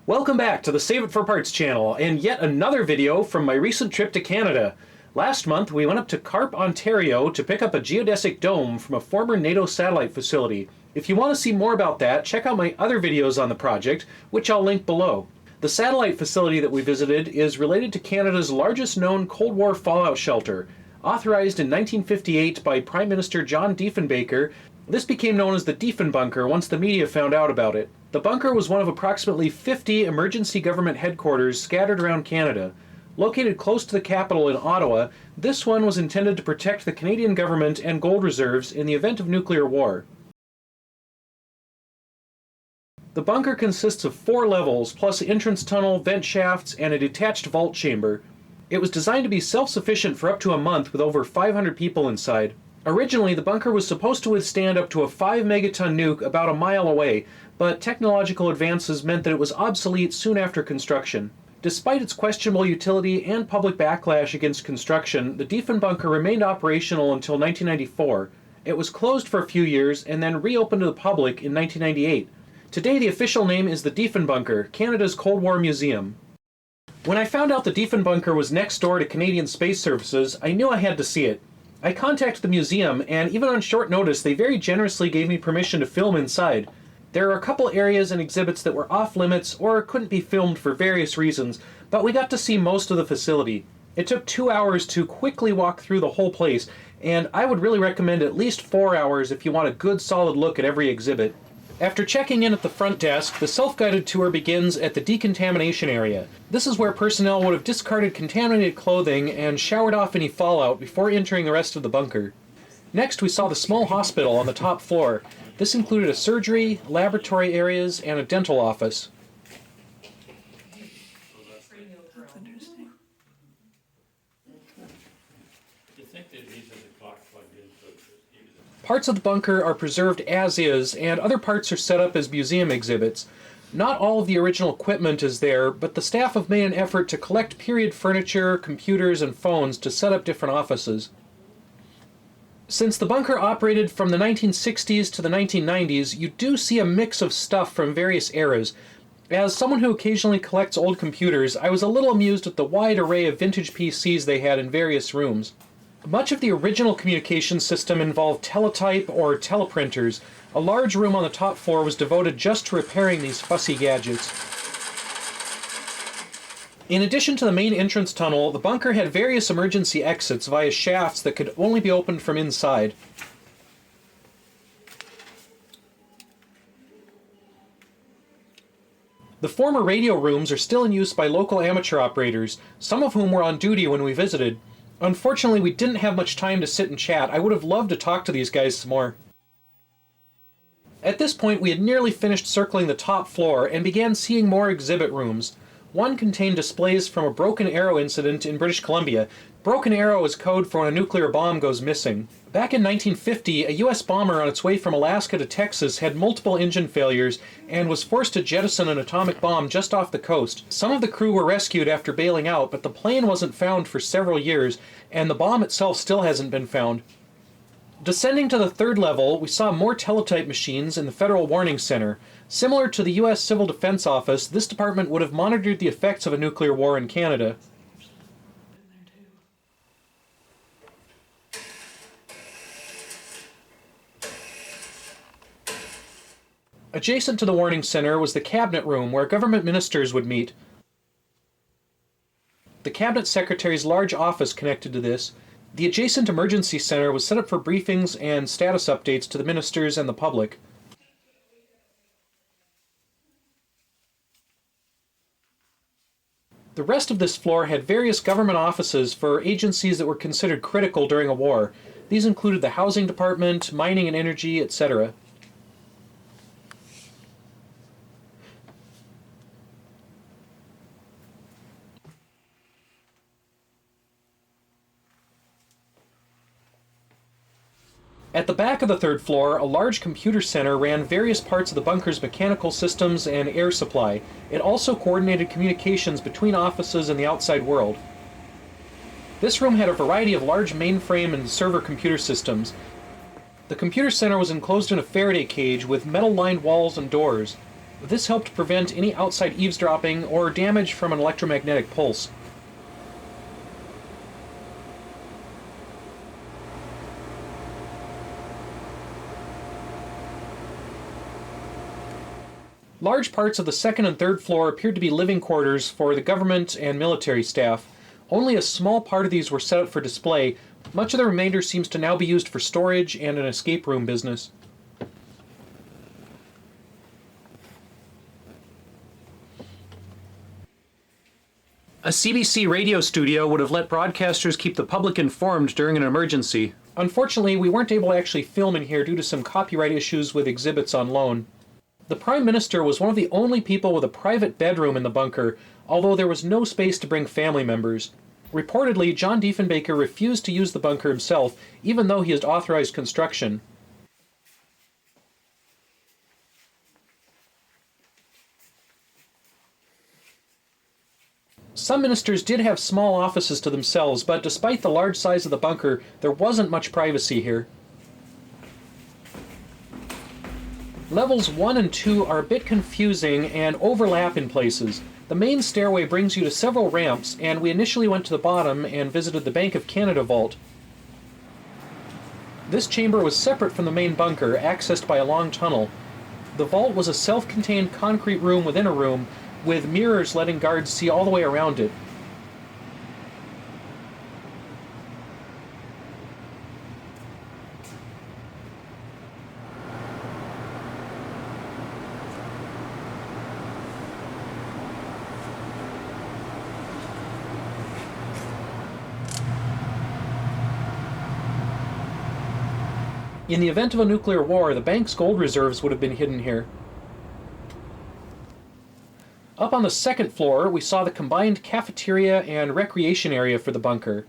Welcome back to the Save It for Parts channel, and yet another video from my recent trip to Canada. Last month, we went up to Carp, Ontario to pick up a geodesic dome from a former NATO satellite facility. If you want to see more about that, check out my other videos on the project, which I'll link below. The satellite facility that we visited is related to Canada's largest known Cold War fallout shelter. Authorized in 1958 by Prime Minister John Diefenbunker, this became known as the Diefenbunker once the media found out about it. The bunker was one of approximately 50 emergency government headquarters scattered around Canada. Located close to the capital in Ottawa, this one was intended to protect the Canadian government and gold reserves in the event of nuclear war. The bunker consists of 4 levels, plus entrance tunnel, vent shafts, and a detached vault chamber. It was designed to be self-sufficient for up to a month with over 500 people inside. Originally, the bunker was supposed to withstand up to a 5 megaton nuke about a mile away, but technological advances meant that it was obsolete soon after construction. Despite its questionable utility and public backlash against construction, the Diefenbunker remained operational until 1994. It was closed for a few years and then reopened to the public in 1998. Today, the official name is the Diefenbunker, Canada's Cold War Museum. When I found out the Diefenbunker was next door to Canadian Space Services, I knew I had to see it. I contacted the museum, and even on short notice, they very generously gave me permission to film inside. There are a couple areas and exhibits that were off limits or couldn't be filmed for various reasons, but we got to see most of the facility. It took 2 hours to quickly walk through the whole place, and I would really recommend at least 4 hours if you want a good solid look at every exhibit. After checking in at the front desk, the self-guided tour begins at the decontamination area. This is where personnel would have discarded contaminated clothing and showered off any fallout before entering the rest of the bunker. Next, we saw the small hospital on the top floor. This included a surgery, laboratory areas, and a dental office. That's interesting. Parts of the bunker are preserved as is, and other parts are set up as museum exhibits. Not all of the original equipment is there, but the staff have made an effort to collect period furniture, computers, and phones to set up different offices. Since the bunker operated from the 1960s to the 1990s, you do see a mix of stuff from various eras. As someone who occasionally collects old computers, I was a little amused at the wide array of vintage PCs they had in various rooms. Much of the original communication system involved teletype or teleprinters. A large room on the top floor was devoted just to repairing these fussy gadgets. In addition to the main entrance tunnel, the bunker had various emergency exits via shafts that could only be opened from inside. The former radio rooms are still in use by local amateur operators, some of whom were on duty when we visited. Unfortunately, we didn't have much time to sit and chat. I would have loved to talk to these guys some more. At this point, we had nearly finished circling the top floor and began seeing more exhibit rooms. One contained displays from a broken arrow incident in British Columbia. Broken arrow is code for when a nuclear bomb goes missing. Back in 1950, a U.S. bomber on its way from Alaska to Texas had multiple engine failures and was forced to jettison an atomic bomb just off the coast. Some of the crew were rescued after bailing out, but the plane wasn't found for several years, and the bomb itself still hasn't been found. Descending to the 3rd level, we saw more teletype machines in the Federal Warning Center. Similar to the U.S. Civil Defense Office, this department would have monitored the effects of a nuclear war in Canada. Adjacent to the Warning Center was the Cabinet Room, where government ministers would meet. The Cabinet Secretary's large office connected to this. The adjacent Emergency Center was set up for briefings and status updates to the ministers and the public. The rest of this floor had various government offices for agencies that were considered critical during a war. These included the Housing Department, Mining and Energy, etc. At the back of the 3rd floor, a large computer center ran various parts of the bunker's mechanical systems and air supply. It also coordinated communications between offices and the outside world. This room had a variety of large mainframe and server computer systems. The computer center was enclosed in a Faraday cage with metal-lined walls and doors. This helped prevent any outside eavesdropping or damage from an electromagnetic pulse. Large parts of the second and third floor appeared to be living quarters for the government and military staff. Only a small part of these were set up for display. Much of the remainder seems to now be used for storage and an escape room business. A CBC radio studio would have let broadcasters keep the public informed during an emergency. Unfortunately, we weren't able to actually film in here due to some copyright issues with exhibits on loan. The Prime Minister was one of the only people with a private bedroom in the bunker, although there was no space to bring family members. Reportedly, John Diefenbunker refused to use the bunker himself, even though he had authorized construction. Some ministers did have small offices to themselves, but despite the large size of the bunker, there wasn't much privacy here. Levels 1 and 2 are a bit confusing and overlap in places. The main stairway brings you to several ramps, and we initially went to the bottom and visited the Bank of Canada vault. This chamber was separate from the main bunker, accessed by a long tunnel. The vault was a self-contained concrete room within a room, with mirrors letting guards see all the way around it. In the event of a nuclear war, the bank's gold reserves would have been hidden here. Up on the second floor, we saw the combined cafeteria and recreation area for the bunker.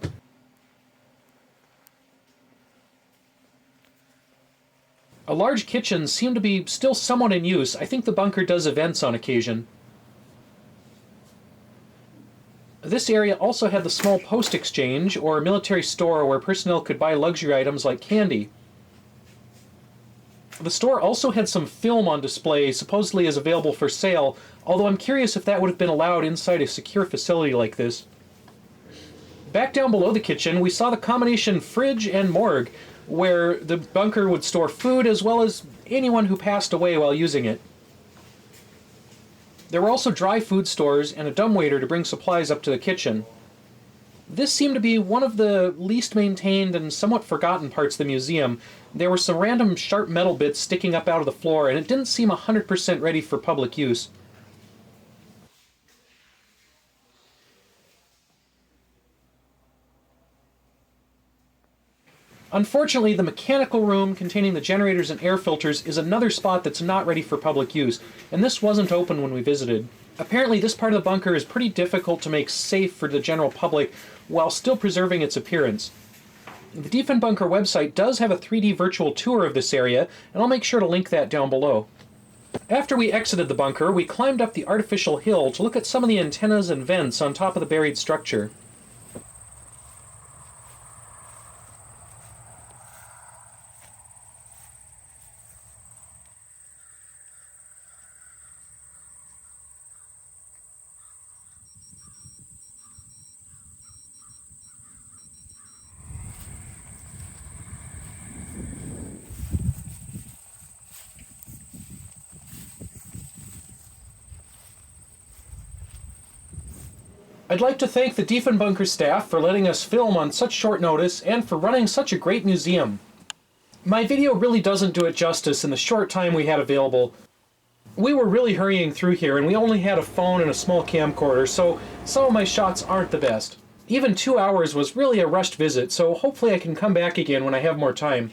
A large kitchen seemed to be still somewhat in use. I think the bunker does events on occasion. This area also had the small post exchange, or military store where personnel could buy luxury items like candy. The store also had some film on display, supposedly as available for sale, although I'm curious if that would have been allowed inside a secure facility like this. Back down below the kitchen, we saw the combination fridge and morgue, where the bunker would store food as well as anyone who passed away while using it. There were also dry food stores and a dumbwaiter to bring supplies up to the kitchen. This seemed to be one of the least maintained and somewhat forgotten parts of the museum. There were some random sharp metal bits sticking up out of the floor, and it didn't seem 100% ready for public use. Unfortunately, the mechanical room containing the generators and air filters is another spot that's not ready for public use, and this wasn't open when we visited. Apparently, this part of the bunker is pretty difficult to make safe for the general public while still preserving its appearance. The Diefenbunker website does have a 3D virtual tour of this area, and I'll make sure to link that down below. After we exited the bunker, we climbed up the artificial hill to look at some of the antennas and vents on top of the buried structure. I'd like to thank the Diefenbunker staff for letting us film on such short notice and for running such a great museum. My video really doesn't do it justice in the short time we had available. We were really hurrying through here and we only had a phone and a small camcorder, so some of my shots aren't the best. Even 2 hours was really a rushed visit, so hopefully I can come back again when I have more time.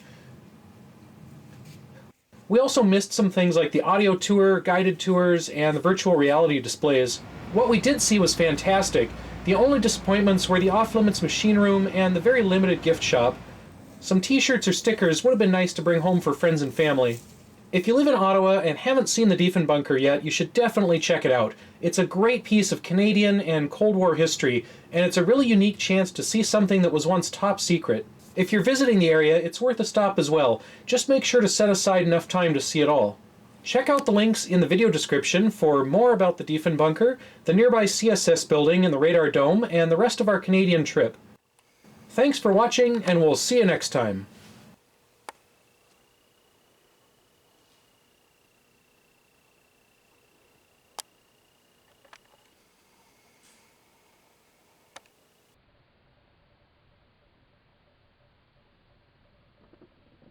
We also missed some things like the audio tour, guided tours, and the virtual reality displays. What we did see was fantastic. The only disappointments were the off-limits machine room and the very limited gift shop. Some t-shirts or stickers would have been nice to bring home for friends and family. If you live in Ottawa and haven't seen the Diefenbunker yet, you should definitely check it out. It's a great piece of Canadian and Cold War history, and it's a really unique chance to see something that was once top secret. If you're visiting the area, it's worth a stop as well. Just make sure to set aside enough time to see it all. Check out the links in the video description for more about the Diefenbunker, the nearby CSS building and the radar dome, and the rest of our Canadian trip. Thanks for watching, and we'll see you next time.